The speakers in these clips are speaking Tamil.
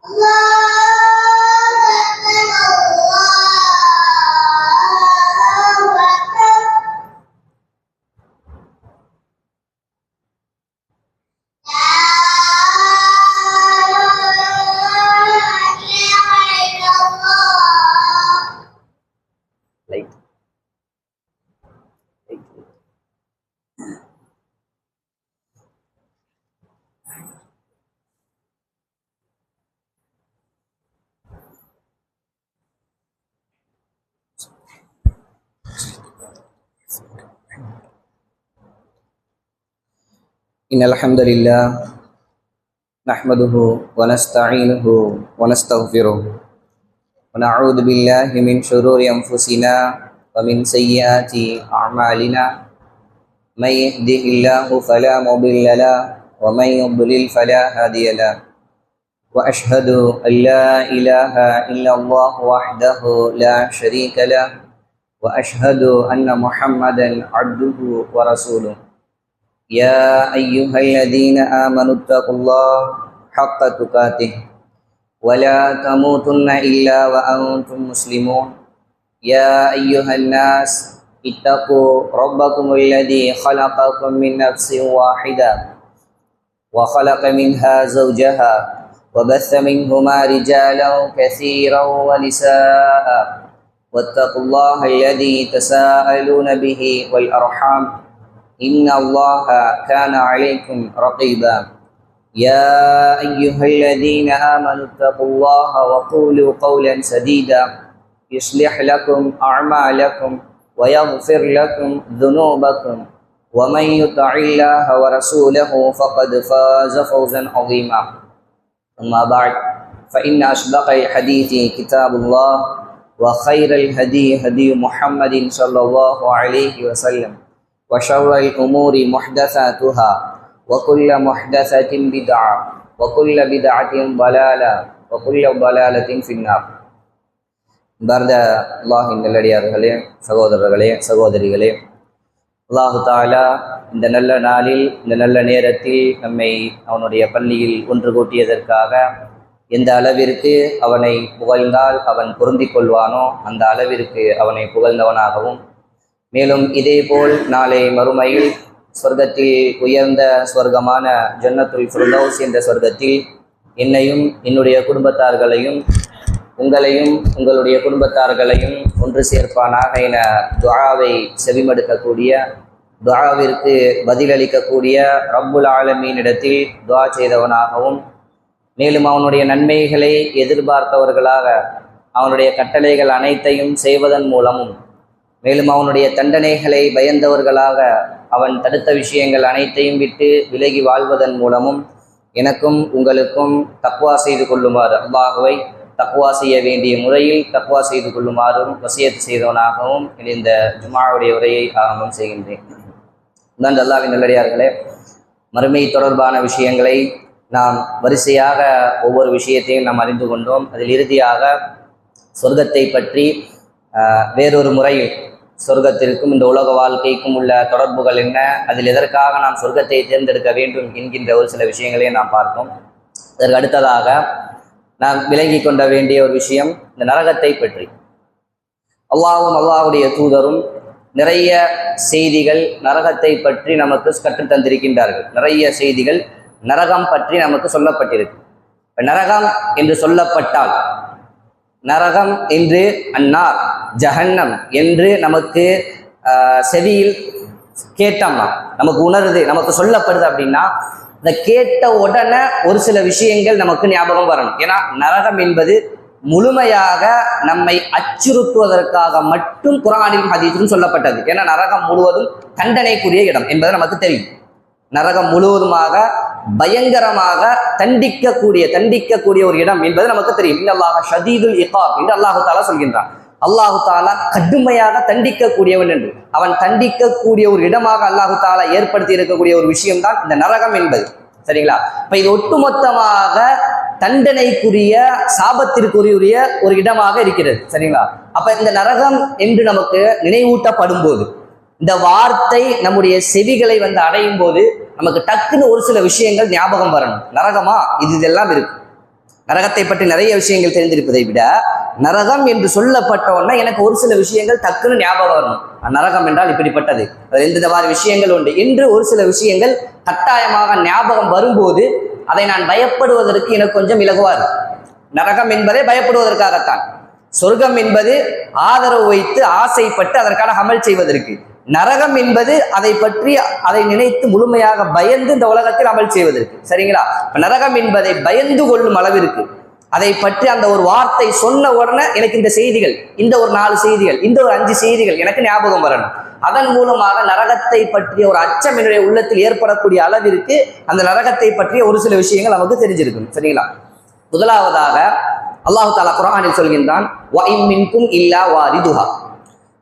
إن الحمد لله نحمده ونستعينه ونستغفره ونعوذ بالله من شرور أنفسنا ومن سيئات أعمالنا من يهده الله فلا مضل له ومن يضلل فلا هادي له وأشهد أن لا إله إلا الله وحده لا شريك له وأشهد أن محمدا عبده ورسوله يا أيها الذين آمنوا اتقوا الله حق تقاته ولا تموتن إلا وأنتم مسلمون يا أيها الناس اتقوا ربكم الذي خلقكم من نفس واحدة وخلق منها زوجها وبث منهما رجالا كثيرا ونساء واتقوا الله الذي تساءلون به والأرحام إن الله كان عليكم رقيبا يا أيها الذين آمنوا اتقوا الله وقولوا قولا سديدا يصلح لكم أعمالكم ويغفر لكم ذنوبكم ومن يطع الله ورسوله فقد فاز فوزا عظيما أما بعد فإن أصدق الحديث كتاب الله وخير الهدي هدي محمد صلى الله عليه وسلم وشر الأمور محدثاتها وكل محدثة بدعة وكل بدعة ضلالة وكل ضلالة في النار. பாரத அல்லாஹின் நல்லடியார்களே, சகோதரர்களே, சகோதரிகளே, அல்லாஹு தாலா இந்த நல்ல நாளில், இந்த நல்ல நேரத்தில் நம்மை அவனுடைய பள்ளியில் ஒன்று கூட்டியதற்காக எந்த அளவிற்கு அவனை புகழ்ந்தால் அவன் பொருந்திக் கொள்வானோ அந்த அளவிற்கு அவனை புகழ்ந்தவனாகவும், மேலும் இதேபோல் நாளை மறுமையில் சொர்க்கத்தில் உயர்ந்த சொர்க்கமான ஜன்னத்துல் ஃபிர்தௌஸ் என்ற சொர்க்கத்தில் என்னையும் என்னுடைய குடும்பத்தார்களையும் உங்களையும் உங்களுடைய குடும்பத்தார்களையும் ஒன்று சேர்ப்பானாக என துஆவை செவிமடுக்கக்கூடிய, துஆவிற்கு பதிலளிக்கக்கூடிய ரப்புல் ஆலமீனிடத்தில் துஆ செய்தவனாகவும், மேலும் அவனுடைய நன்மைகளை எதிர்பார்த்தவர்களாக அவனுடைய கட்டளைகள் அனைத்தையும் செய்வதன் மூலமும், மேலும் அவனுடைய தண்டனைகளை பயந்தவர்களாக அவன் தடுத்த விஷயங்கள் அனைத்தையும் விட்டு விலகி வாழ்வதன் மூலமும் எனக்கும் உங்களுக்கும் தக்வா செய்து கொள்ளுமாறு, அல்லாஹ்வை தக்வா செய்ய வேண்டிய முறையில் தக்வா செய்து கொள்ளுமாறும் வசியத்து செய்தவனாகவும் இந்த ஜுமாவுடைய உரையை ஆரம்பம் செய்கின்றேன். நன்றி அல்லாஹ்வின் நல்லடியார்களே, மறுமை தொடர்பான விஷயங்களை நாம் வரிசையாக ஒவ்வொரு விஷயத்தையும் நாம் அறிந்து கொண்டோம். அதில் இறுதியாக சொர்க்கத்தை பற்றி வேறொரு முறையில் சொர்க்கத்திற்கும் இந்த உலக வாழ்க்கைக்கும் உள்ள தொடர்புகள் என்ன, அதில் எதற்காக நாம் சொர்க்கத்தை தேர்ந்தெடுக்க வேண்டும் என்கின்ற ஒரு சில விஷயங்களை நாம் பார்த்தோம். அதற்கு அடுத்ததாக நாம் விளங்கி கொண்ட வேண்டிய ஒரு விஷயம் இந்த நரகத்தை பற்றி. அல்லாஹ்வும் அல்லாஹ்வுடைய தூதரும் நிறைய செய்திகள் நரகத்தை பற்றி நமக்கு கற்றுத்தந்திருக்கின்றார்கள். நிறைய செய்திகள் நரகம் பற்றி நமக்கு சொல்லப்பட்டிருக்கு. நரகம் என்று சொல்லப்பட்டால், நரகம் என்று அன்னார் ஜஹன்னம் என்று நமக்கு செவியில் கேட்டோம்னா, நமக்கு உணருது, நமக்கு சொல்லப்படுது அப்படின்னா, இந்த கேட்ட உடனே ஒரு சில விஷயங்கள் நமக்கு ஞாபகம் வரணும். ஏன்னா நரகம் என்பது முழுமையாக நம்மை அச்சுறுத்துவதற்காக மட்டும் குர்ஆனிலும் ஹதீஸிலும் சொல்லப்பட்டது. ஏன்னா நரகம் முழுவதும் தண்டனைக்குரிய இடம் என்பது நமக்கு தெரியும். நரகம் முழுவதுமாக பயங்கரமாக தண்டிக்கக்கூடிய ஒரு இடம் என்பது நமக்கு தெரியும். இன்னல்லாஹ ஷதீதுல் இகாப் என்று அல்லாஹு தாலா சொல்கின்றான். அல்லாஹு தாலா கடுமையாக தண்டிக்கக்கூடியவன் என்று, அவன் தண்டிக்கக்கூடிய ஒரு இடமாக அல்லாஹு தாலா ஏற்படுத்தி இருக்கக்கூடிய ஒரு விஷயம்தான் இந்த நரகம் என்பது. சரிங்களா? இப்ப இது ஒட்டுமொத்தமாக தண்டனைக்குரிய, சாபத்திற்குரிய ஒரு இடமாக இருக்கிறது. சரிங்களா? அப்ப இந்த நரகம் என்று நமக்கு நினைவூட்டப்படும் போது, இந்த வார்த்தை நம்முடைய செவிகளை அடையும் போது நமக்கு டக்குன்னு ஒரு சில விஷயங்கள் ஞாபகம் வரணும். நரகமா, இதெல்லாம் இருக்கு. நரகத்தை பற்றி நிறைய விஷயங்கள் தெரிந்திருப்பதை விட நரகம் என்று சொல்லப்பட்ட உடனே எனக்கு ஒரு சில விஷயங்கள் டக்குன்னு ஞாபகம் வரணும். நரகம் என்றால் இப்படிப்பட்டது, இந்த மாதிரி விஷயங்கள் உண்டு என்று ஒரு சில விஷயங்கள் கட்டாயமாக ஞாபகம் வரும்போது அதை நான் பயப்படுவதற்கு எனக்கு கொஞ்சம் இலகுவார். நரகம் என்பதை பயப்படுவதற்காகத்தான். சொர்க்கம் என்பது ஆதரவு வைத்து ஆசைப்பட்டு அதற்கான அமல் செய்வதற்கு. நரகம் என்பது அதை பற்றி அதை நினைத்து முழுமையாக பயந்து இந்த உலகத்தில் அமல் செய்வதற்கு. சரிங்களா? நரகம் என்பதை பயந்து கொள்ளும் அளவிற்கு அதை பற்றி அந்த ஒரு வார்த்தை சொன்ன உடனே எனக்கு இந்த செய்திகள், இந்த ஒரு 4 செய்திகள், இந்த ஒரு 5 செய்திகள் எனக்கு ஞாபகம் வரணும். அதன் மூலமாக நரகத்தை பற்றிய ஒரு அச்சம் என்னுடைய உள்ளத்தில் ஏற்படக்கூடிய அளவிற்கு அந்த நரகத்தை பற்றிய ஒரு சில விஷயங்கள் நமக்கு தெரிஞ்சிருக்கும். சரிங்களா? முதலாவதாக அல்லாஹ் தஆலா குர்ஆனில் சொல்கின்றான், வஇன் மின்கும் இல்லா வாரிதுஹா,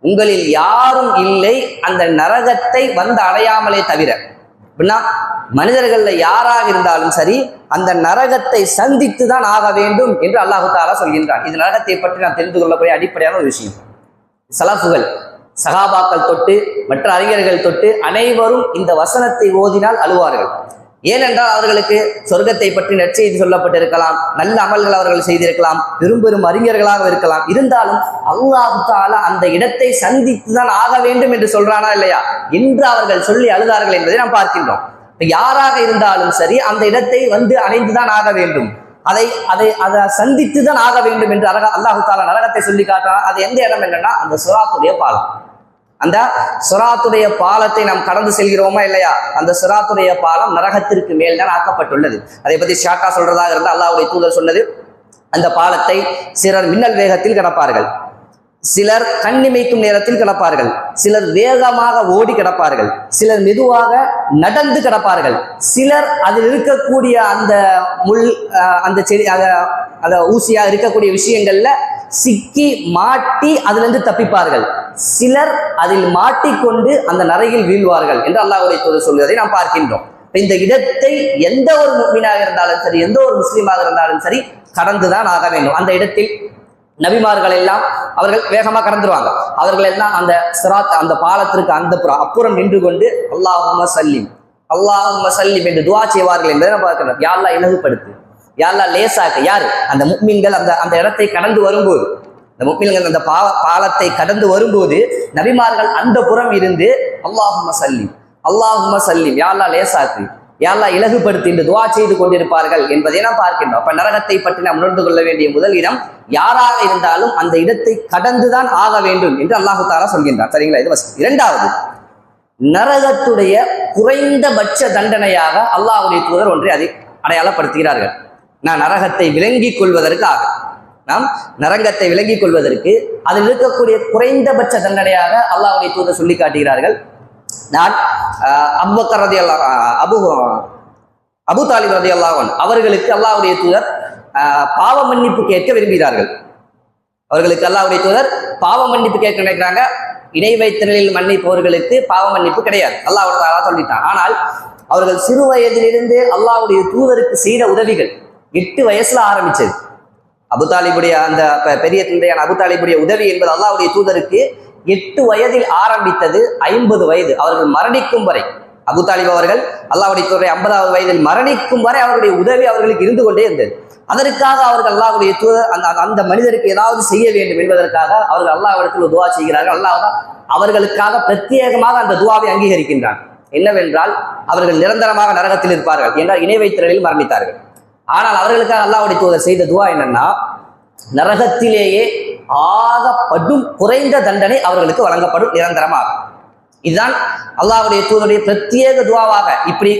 உங்களில் யாரும் இல்லை அந்த நரகத்தை வந்து அடையாமலே தவிர. அப்படின்னா மனிதர்கள்ல யாராக இருந்தாலும் சரி அந்த நரகத்தை சந்தித்து தான் ஆக வேண்டும் என்று அல்லாஹ் தஆலா சொல்கின்றான். இது நரகத்தை பற்றி நாம் தெரிந்து கொள்ளக்கூடிய அடிப்படையான ஒரு விஷயம். சலஃபுகள், சஹாபாக்கள் தொட்டு மற்ற அறிஞர்கள் தொட்டு அனைவரும் இந்த வசனத்தை ஓதினால் அழுவார்கள். ஏனென்றால் அவர்களுக்கு சொர்க்கத்தை பற்றி நற்செய்தி சொல்லப்பட்டிருக்கலாம், நல்ல அமல்கள் அவர்கள் செய்திருக்கலாம், பெரும் அறிஞர்களாக இருக்கலாம். இருந்தாலும் அல்லாஹ் தஆலா அந்த இடத்தை சந்தித்து தான் ஆக வேண்டும் என்று சொல்றானா இல்லையா என்று அவர்கள் சொல்லி அழுதார்கள் என்பதை நாம் பார்க்கின்றோம். யாராக இருந்தாலும் சரி அந்த இடத்தை வந்து அடைந்துதான் ஆக வேண்டும், அதை சந்தித்து தான் ஆக வேண்டும் என்று அல்லாஹ் தஆலா நரகத்தை சொல்லி காட்டுறான். அது எந்த இடம் என்னன்னா அந்த சிராத்துடைய பாலம். அந்த சிராத்துடைய பாலத்தை நாம் கடந்து செல்கிறோமா இல்லையா, அந்த சிராத்துடைய பாலம் நரகத்திற்கு மேல் தான் ஆக்கப்பட்டுள்ளது. அதை பத்தி ஷாக்கா சொல்றதாக இருந்தால் அல்லாஹ்வுடைய தூதர் சொன்னது, அந்த பாலத்தை சிலர் மின்னல் வேகத்தில் கிடப்பார்கள், சிலர் கண்ணிமைக்கும் நேரத்தில் கிடப்பார்கள், சிலர் வேகமாக ஓடி கிடப்பார்கள், சிலர் மெதுவாக நடந்து கிடப்பார்கள், சிலர் அதில் இருக்கக்கூடிய அந்த முள் அந்த செடி அந்த ஊசியா இருக்கக்கூடிய விஷயங்கள்ல சிக்கி மாட்டி அதிலிருந்து தப்பிப்பார்கள், சிலர் அதில் மாட்டிக்கொண்டு அந்த நரகில் வீழ்வார்கள் என்று அல்லாஹ்வுடைய தூதர் சொல்வதை நாம் பார்க்கின்றோம். இந்த இடத்தை எந்த ஒரு முஃமினாக இருந்தாலும் சரி, எந்த ஒரு முஸ்லீமாக இருந்தாலும் சரி கடந்துதான் ஆக வேண்டும். அந்த இடத்தில் நபிமார்கள் எல்லாம் அவர்கள் வேகமா கடந்துருவாங்க. அவர்கள் எல்லாம் அந்த சிராத் அந்த பாலத்திற்கு அந்த அப்புறம் நின்று கொண்டு அல்லாஹும்ம சல்லிம் அல்லாஹும்ம சல்லிம் என்று துஆ செய்வார்கள் என்பதை நாம் பார்க்கிறோம். யா அல்லாஹ் இலகுபடுத்து, யா அல்லாஹ் லேசாக்கு. யாரு? அந்த முஃமின்கள் அந்த இடத்தை கடந்து வரும்போது, இந்த முஃமின்கள் அந்த பாலத்தை கடந்து வரும்போது நபிமார்கள் அந்த புறம் இருந்து அல்லாஹும்ம சல்லிம் அல்லாஹும்ம சல்லிம், யா அல்லாஹ் லேசாக்கு, யா அல்லாஹ் இலகுபடுத்தி என்று துஆ செய்து கொண்டிருப்பார்கள் என்பதை நாம் பார்க்கின்றோம். அப்ப நரகத்தை பற்றி நாம் உணர்ந்து கொள்ள வேண்டிய முதல் இடம், யாராக இருந்தாலும் அந்த இடத்தை கடந்துதான் ஆக வேண்டும் என்று அல்லாஹ் தஆலா சொல்கின்றார். சரிங்களா? இது வசனம். இரண்டாவது, நரகத்துடைய குறைந்தபட்ச தண்டனையாக அல்லாஹ்வுடைய தூதர் ஒன்றை அதை அடையாளப்படுத்துகிறார்கள். நான் நரகத்தை விளங்கிக் கொள்வதற்காக, நாம் நரகத்தை விளங்கிக் கொள்வதற்கு அதில் இருக்கக்கூடிய குறைந்தபட்ச தண்டனையாக அல்லாஹ்வுடைய தூதர் சொல்லி காட்டுகிறார்கள். நான் அபூபக்கர் ரலியல்லாஹு அபூ தாலிப் ரலியல்லாஹு அன்ஹு அவர்களுக்கு அல்லாஹ்வுடைய தூதர் பாவ மன்னிப்பு கேட்க விரும்புகிறார்கள். அவர்களுக்கு அல்லாஹ்வுடைய தூதர் பாவ மன்னிப்பு கேட்க நினைக்கிறாங்க. இணை வைத்தலில் மன்னிப்பவர்களுக்கு பாவ மன்னிப்பு கிடையாது, அல்லாஹ் தஆலா சொல்லிட்டான். ஆனால் அவர்கள் சிறு வயதிலிருந்து அல்லாஹ்வுடைய தூதருக்கு செய்த உதவிகள் 8 வயசுல ஆரம்பிச்சது. அபூ தாலிபுடைய அந்த பெரிய தந்தையான அபூ தாலிபுடைய உதவி என்பது அல்லாஹ்வுடைய தூதருக்கு 8 வயதில் ஆரம்பித்தது. 50 வயது அவர்கள் மரணிக்கும் வரை, அபூ தாலிப் அவர்கள் அல்லாஹ்வுடைய தூதரை 50வது வயதில் மரணிக்கும் வரை அவருடைய உதவி அவர்களுக்கு இருந்து கொண்டே இருந்தது. அதற்காக அவர்கள் அல்லாஹ்வுடைய தூதர் அந்த மனிதருக்கு ஏதாவது செய்ய வேண்டும் என்பதற்காக அவர்கள் அல்லாஹ்விடத்தில் துஆ செய்கிறார்கள். அல்லாஹ் அவர்களுக்காக பிரத்யேகமாக அந்த துஆவை அங்கீகரிக்கின்றான். என்னவென்றால் அவர்கள் நிரந்தரமாக நரகத்தில் இருப்பார்கள் என்றால் இணை வைத்தலில் மரணித்தார்கள். ஆனால் அவர்களுக்காக அல்லாஹ்வுடைய தூதர் செய்த துஆ என்னன்னா, நரகத்திலேயே ஆகப்படும் குறைந்த தண்டனை அவர்களுக்கு வழங்கப்படும் நிரந்தரமாக. இதுதான் அல்லாஹ்வுடைய தூதருடைய பிரத்யேக துஆவாக. இப்படி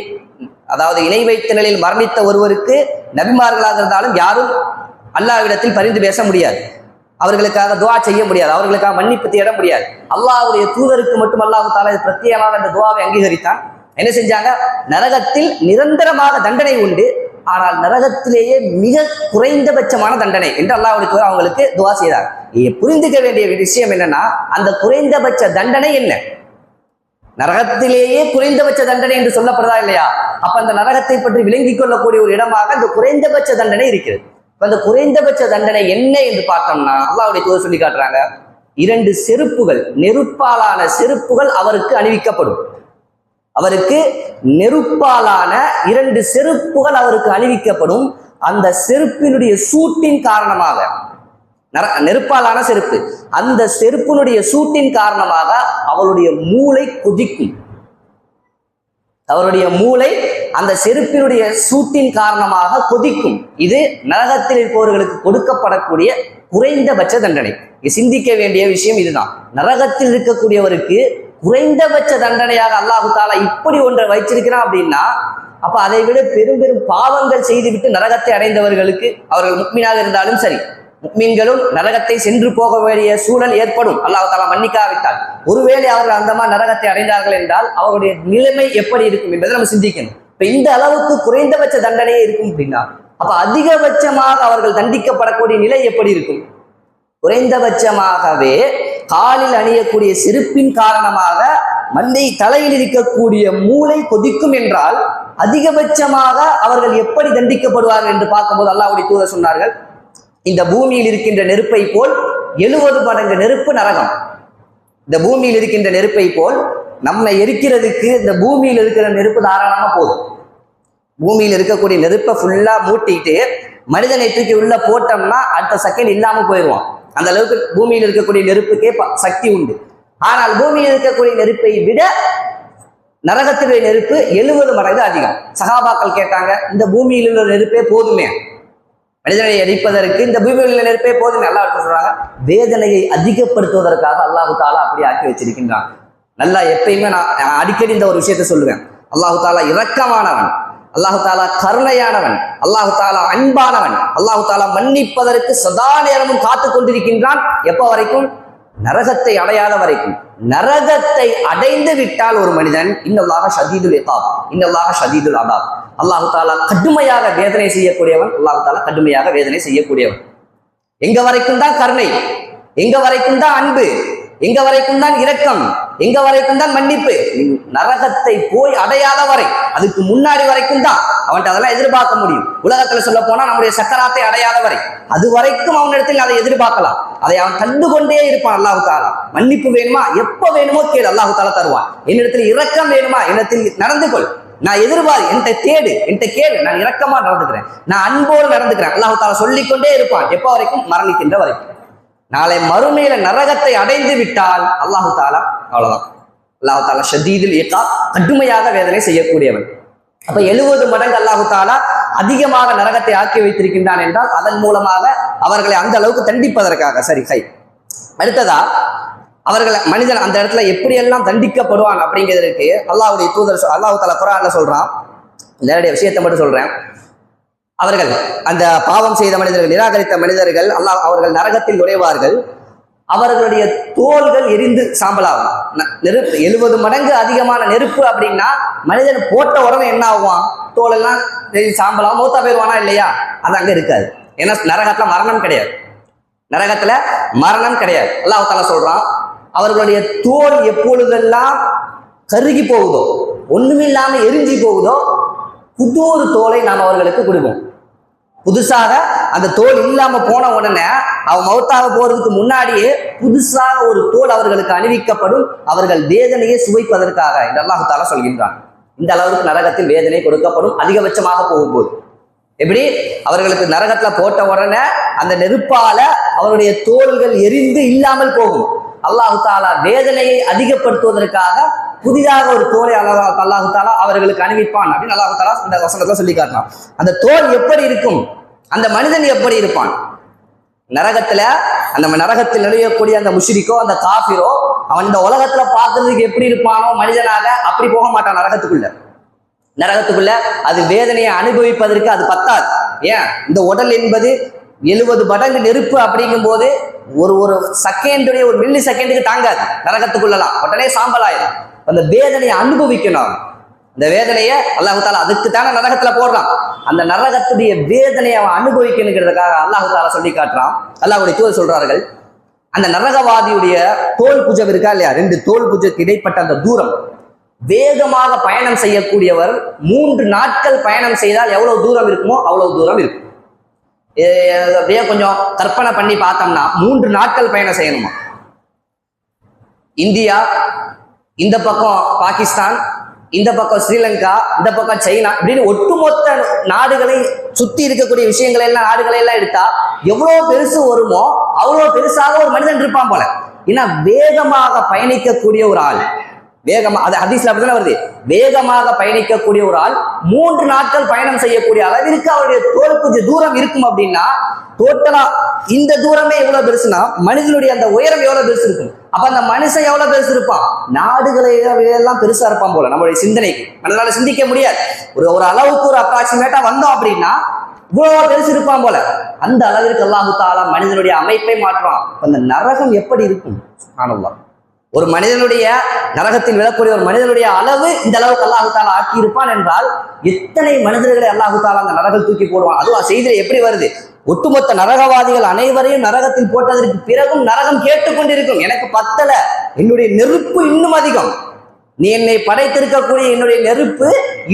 அதாவது இணை வைத்த நிலையில் மரணித்த ஒருவருக்கு நபிமார்களாக இருந்தாலும் யாரும் அல்லாஹ்விடத்தில் பரிந்து பேச முடியாது, அவர்களுக்காக துஆ செய்ய முடியாது, அவர்களுக்காக மன்னிப்பு தேட முடியாது. அல்லாஹ்வுடைய தூதருக்கு மட்டும் அல்லாஹ் தஆலா பிரத்யேகமாக அந்த துஆவை அங்கீகரித்தான். என்ன செஞ்சாங்க? நரகத்தில் நிரந்தரமாக தண்டனை உண்டு, ஆனால் நரகத்திலேயே மிக குறைந்தபட்சமான தண்டனை என்று அல்லாஹ்வுடைய தூதர் அவங்களுக்கு துஆ செய்தார். புரிந்துக்க வேண்டிய விஷயம் என்னன்னா, அந்த குறைந்தபட்ச தண்டனை என்ன? நரகத்திலேயே குறைந்தபட்ச தண்டனை என்று சொல்லப்படுதா இல்லையா? அப்ப அந்த நரகத்தை பற்றி விளங்கிக் கொள்ளக்கூடிய ஒரு இடமாக அந்த குறைந்தபட்ச தண்டனை இருக்கிறது. அந்த குறைந்தபட்ச தண்டனை என்ன என்று பார்த்தோம்னா அல்லாஹ்வுடைய தூதர் சொல்லி காட்டுறாங்க, 2 செருப்புகள், நெருப்பாலான செருப்புகள் அவருக்கு அணிவிக்கப்படும். அவருக்கு நெருப்பாலான 2 செருப்புகள் அவருக்கு அணிவிக்கப்படும். அந்த செருப்பினுடைய சூட்டின் காரணமாக, நெருப்பாலான செருப்பு, அந்த செருப்பினுடைய சூட்டின் காரணமாக அவளுடைய மூளை கொதிக்கும். அவருடைய மூளை அந்த செருப்பினுடைய சூட்டின் காரணமாக கொதிக்கும். இது நரகத்தில் இருப்பவர்களுக்கு கொடுக்கப்படக்கூடிய குறைந்தபட்ச தண்டனை. சிந்திக்க வேண்டிய விஷயம் இதுதான். நரகத்தில் இருக்கக்கூடியவருக்கு குறைந்தபட்ச தண்டனையாக அல்லாஹு தாலா இப்படி ஒன்றை வைச்சிருக்கிறான் அப்படின்னா, அப்ப அதை விட பெரும் பெரும் பாவங்கள் செய்துவிட்டு நரகத்தை அடைந்தவர்களுக்கு, அவர்கள் முக்மீனாக இருந்தாலும் சரி, முக்மீன்களும் நரகத்தை சென்று போக வேண்டிய சூழல் ஏற்படும் அல்லாஹ் தாலா மன்னிக்காவிட்டால். ஒருவேளை அவர்கள் அந்த மாதிரி நரகத்தை அடைந்தார்கள் என்றால் அவருடைய நிலைமை எப்படி இருக்கும் என்பதை நம்ம சிந்திக்கணும். இப்ப இந்த அளவுக்கு குறைந்தபட்ச தண்டனையே இருக்கும் அப்படின்னா, அப்ப அதிகபட்சமாக அவர்கள் தண்டிக்கப்படக்கூடிய நிலை எப்படி இருக்கும்? குறைந்தபட்சமாகவே காலில் அணியக்கூடிய செருப்பின் காரணமாக மண்டை தலையில் இருக்கக்கூடிய மூளை கொதிக்கும் என்றால், அதிகபட்சமாக அவர்கள் எப்படி தண்டிக்கப்படுவார்கள் என்று பார்க்கும்போது அல்லாஹ்வுடைய தூதர் சொன்னார்கள், இந்த பூமியில் இருக்கின்ற நெருப்பை போல் 70 மடங்கு நெருப்பு நரகம். இந்த பூமியில் இருக்கின்ற நெருப்பை போல் நம்மை எரிக்கிறதுக்கு இந்த பூமியில் இருக்கிற நெருப்பு தாராளமா போதும். பூமியில் இருக்கக்கூடிய நெருப்பை ஃபுல்லா மூட்டிட்டு மனிதனை தூக்கி உள்ள போட்டோம்னா அடுத்த செகண்ட் இல்லாம போயிடுவான். அந்த அளவுக்கு பூமியில் இருக்கக்கூடிய நெருப்புக்கே சக்தி உண்டு. ஆனால் பூமியில் இருக்கக்கூடிய நெருப்பை விட நரகத்துடைய நெருப்பு 70 மடங்கு அதிகம். சஹாபாக்கள் கேட்டாங்க, இந்த பூமியில் உள்ள நெருப்பே போதுமே, மனிதனை எரிப்பதற்கு இந்த பூமியில் உள்ள நெருப்பே போதுமே. அல்லாஹ் சொல்றாங்க, வேதனையை அதிகப்படுத்துவதற்காக அல்லாஹு தாலா அப்படி ஆக்கி வச்சிருக்கின்றான். நல்லா எப்பயுமே நான் அடிக்கடி இந்த ஒரு விஷயத்த சொல்லுவேன். அல்லாஹு தாலா இரக்கமானவன், அல்லாஹு தாலா கருணையானவன், அல்லாஹு தாலா அன்பானவன், அல்லாஹு தாலா மன்னிப்பதற்கு சதா நேரமும் காத்து கொண்டிருக்கின்றான். எப்ப வரைக்கும்? நரகத்தை அடையாத வரைக்கும். நரகத்தை அடைந்து விட்டால் ஒரு மனிதன், இன்னல்லாஹ ஷதீதுல் இகாப், இன்னல்லாஹ ஷதீதுல் அதாப், அல்லாஹு தாலா கடுமையாக வேதனை செய்யக்கூடியவன், அல்லாஹு தாலா கடுமையாக வேதனை செய்யக்கூடியவன். எங்க வரைக்கும் தான் கருணை, எங்க வரைக்கும் தான் அன்பு, எங்க வரைக்கும் தான் இரக்கம், எங்க வரைக்கும் தான் மன்னிப்பு? நரகத்தை போய் அடையாத வரை, அதுக்கு முன்னாடி வரைக்கும் தான் அவன்கிட்ட அதெல்லாம் எதிர்பார்க்க முடியும். உலகத்துல சொல்ல போனா நம்முடைய சக்கராத்தை அடையாத வரை அது வரைக்கும் அவனிடத்தில் அதை எதிர்பார்க்கலாம். அதை அவன் கண்டு கொண்டே இருப்பான். அல்லாஹு தாலா மன்னிப்பு வேணுமா, எப்ப வேணுமோ கேளு, அல்லாஹு தாலா தருவான். என்னிடத்தில் இரக்கம் வேணுமா, என்னிடத்தில் நடந்து கொள், நான் எதிர்பார்த்து என்கிட்ட தேடு, என்கிட்ட கேளு, நான் இரக்கமா நடந்துக்கிறேன், நான் அன்போடு நடந்துக்கிறேன். அல்லாஹு தாலா சொல்லிக்கொண்டே இருப்பான். எப்ப வரைக்கும்? மரணிக்கின்ற வரைக்கும். நாளை மறுமையில நரகத்தை அடைந்து விட்டால் அல்லாஹு தாலா அவ்வளவுதான். அல்லாஹு தாலா ஷதீதுல் இகாப், கடுமையாக வேதனை செய்யக்கூடியவன். அப்ப 70 மடங்கு அல்லாஹு தாலா அதிகமாக நரகத்தை ஆக்கி வைத்திருக்கின்றான் என்றால் அதன் மூலமாக அவர்களை அந்த அளவுக்கு தண்டிப்பதற்காக. சரி, கை அடுத்ததா அவர்களை மனிதன் அந்த இடத்துல எப்படியெல்லாம் தண்டிக்கப்படுவான் அப்படிங்கிறதுக்கு அல்லாஹ்வுடைய தூதர் அல்லாஹு தாலா குர்ஆன்ல சொல்றான். நேரடிய விஷயத்தை மட்டும் சொல்றேன். அவர்கள் அந்த பாவம் செய்த மனிதர்கள், நிராகரித்த மனிதர்கள், அவர்கள் நரகத்தில் நுழைவார்கள். அவர்களுடைய தோள்கள் எரிந்து சாம்பலாகும். நெருப்பு 70 மடங்கு அதிகமான நெருப்பு அப்படின்னா மனிதன் போட்ட உடனே என்ன ஆகுவான்? தோல் எல்லாம் சாம்பலாகும், மௌத்தா போயிடுவானா இல்லையா? அது அங்க இருக்காது. ஏன்னா நரகத்துல மரணம் கிடையாது, நரகத்துல மரணம் கிடையாது. அல்லாஹ் தஆலா சொல்றான், அவர்களுடைய தோல் எப்பொழுதெல்லாம் கருகி போகுதோ, ஒண்ணுமில்லாம எரிஞ்சு போகுதோ, புது ஒரு தோலை நாம் அவர்களுக்கு கொடுப்போம். புதுசாக அந்த தோல் இல்லாம போன உடனே அவன் மௌத்தாக போறதுக்கு முன்னாடியே புதுசாக ஒரு தோல் அவர்களுக்கு அணிவிக்கப்படும், அவர்கள் வேதனையை சுவைப்பதற்காக என்று அல்லாஹ் தஆலா சொல்கின்றான். இந்த அளவுக்கு நரகத்தில் வேதனை கொடுக்கப்படும், அதிகபட்சமாக போகும்போது. எப்படி? அவர்களுக்கு நரகத்துல போட்ட உடனே அந்த நெருப்பால அவருடைய தோள்கள் எரிந்து இல்லாமல் போகும். அல்லாஹு தாலா வேதனையை அதிகப்படுத்துவதற்காக புதிதாக ஒரு தோலை அல்லாஹு தாலா அவர்களுக்கு அணிவிப்பான் அப்படின்னு அல்லாஹு தாலா இந்த வசனத்தை சொல்லி காட்டலாம். அந்த தோல் எப்படி இருக்கும், அந்த மனிதன் எப்படி இருப்பான் நரகத்துல? அந்த நரகத்தில் நுழையக்கூடிய அந்த முஷ்ரிக்கோ அந்த காஃபிரோ அவன் இந்த உலகத்துல பார்க்கறதுக்கு எப்படி இருப்பானோ மனிதனாக, அப்படி போக மாட்டான் நரகத்துக்குள்ள. நரகத்துக்குள்ள அது வேதனையை அனுபவிப்பதற்கு அது பத்தாது. ஏன்? இந்த உடல் என்பது 70 மடங்கு நெருப்பு அப்படிங்கும் போது ஒரு செகண்டுடைய ஒரு மில்லி செகண்டுக்கு தாங்காது. நரகத்துக்குள்ளலாம் உடனே சாம்பலாயிரும். அந்த வேதனையை அனுபவிக்கணும். இந்த வேதனையை அல்லாஹு தாலா அதுக்கு தானே நரகத்துல போடுறான். அந்த நரகத்துடைய வேதனையை அவன் அனுபவிக்கணுங்கிறதுக்காக அல்லாஹு தாலா சொல்லி காட்டுறான். அல்லாஹ்வுடைய தூதர் சொல்றார்கள், அந்த நரகவாதியுடைய தோல் புஜம் இருக்கா இல்லையா, 2 தோல் புஜத்துக்கு இடைப்பட்ட அந்த தூரம், வேகமாக பயணம் செய்யக்கூடியவர் 3 நாட்கள் பயணம் செய்தால் எவ்வளவு தூரம் இருக்குமோ அவ்வளவு தூரம் இருக்கும். அப்படியே கொஞ்சம் கற்பனை பண்ணி பார்த்தோம்னா 3 நாட்கள் பயணம் செய்யணுமா. இந்தியா, இந்த பக்கம் பாகிஸ்தான், இந்த பக்கம் ஸ்ரீலங்கா, இந்த பக்கம் சைனா, இப்படின்னு ஒட்டுமொத்த நாடுகளை சுத்தி இருக்கக்கூடிய விஷயங்களை எல்லாம் நாடுகளை எல்லாம் எடுத்தா எவ்வளவு பெருசு வருமோ அவ்வளவு பெருசாக ஒரு மனிதன் இருப்பான் போல. ஏன்னா வேகமாக பயணிக்கக்கூடிய ஒரு ஆள், அது ஹதீஸ்ல அப்படிதான் வருது, வேகமாக பயணிக்கக்கூடிய ஒரு ஆள் 3 நாட்கள் பயணம் செய்யக்கூடிய அளவிற்கு அவருடைய தோல் கொஞ்சம் தூரம் இருக்கும். அப்படின்னா டோட்டலா இந்த தூரமே எவ்வளவு பெருசுனா மனிதனுடைய அந்த உயரம் எவ்வளவு பெருசு இருக்கும். அப்ப அந்த மனுஷன் எவ்வளவு பெருசு இருப்பான், நாடுகளை எல்லாம் பெருசா இருப்பான் போல. நம்மளுடைய சிந்தனைக்கு மனதால சிந்திக்க முடியாது. ஒரு அளவுக்கு ஒரு அப்ராக்சிமேட்டா வந்தோம் அப்படின்னா இவ்வளவு பெருசு இருப்பான் போல. அந்த அளவிற்கு அல்லாஹ் தஆலா மனிதனுடைய அமைப்பை மாற்றுவான். அந்த நரகம் எப்படி இருக்கும் சுப்ஹானல்லாஹ். ஒரு மனிதனுடைய நரகத்தில் விழக்கூடிய ஒரு மனிதனுடைய அளவு இந்த அளவுக்கு அல்லாஹ் தஆலா ஆக்கி இருப்பான் என்றால் எத்தனை மனிதர்களை அல்லாஹ் தஆலா அந்த நரகத்தில் தூக்கி போடுவான். அதுவும் செய்தியில எப்படி வருது, ஒட்டுமொத்த நரகவாதிகள் அனைவரையும் நரகத்தில் போட்டதற்கு பிறகும் நரகம் கேட்டுக்கொண்டிருக்கும், எனக்கு பத்தல, என்னுடைய நெருப்பு இன்னும் அதிகம், நீ என்னை படைத்திருக்கக்கூடிய என்னுடைய நெருப்பு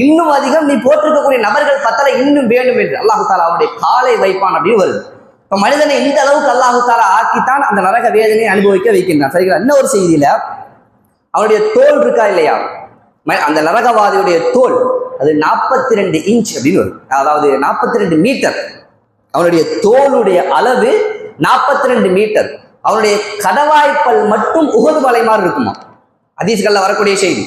இன்னும் அதிகம், நீ போட்டிருக்கக்கூடிய நபர்கள் பத்தல, இன்னும் வேண்டும் என்று அல்லாஹ் தஆலா அவனுடைய காலை வைப்பான் அப்படின்னு வருது. இப்ப மனிதனை இந்த அளவுக்கு அல்லாஹ் தஆலா ஆக்கித்தான் அந்த நரக வேதனையை அனுபவிக்க வைக்கின்றான். சரிங்களா? இன்னொரு செய்தியில அவனுடைய தோல் இருக்கா இல்லையா, அந்த நரகவாதியுடைய தோல் அது 42 இன்ச் அப்படின்னு வரும், அதாவது 42 மீட்டர். அவனுடைய தோளுடைய அளவு 42 மீட்டர். அவனுடைய கடவாய்ப்பல் மட்டும் உஹது மலை மாதிரி இருக்குமா, ஹதீஸ்கள்ல வரக்கூடிய செய்தி.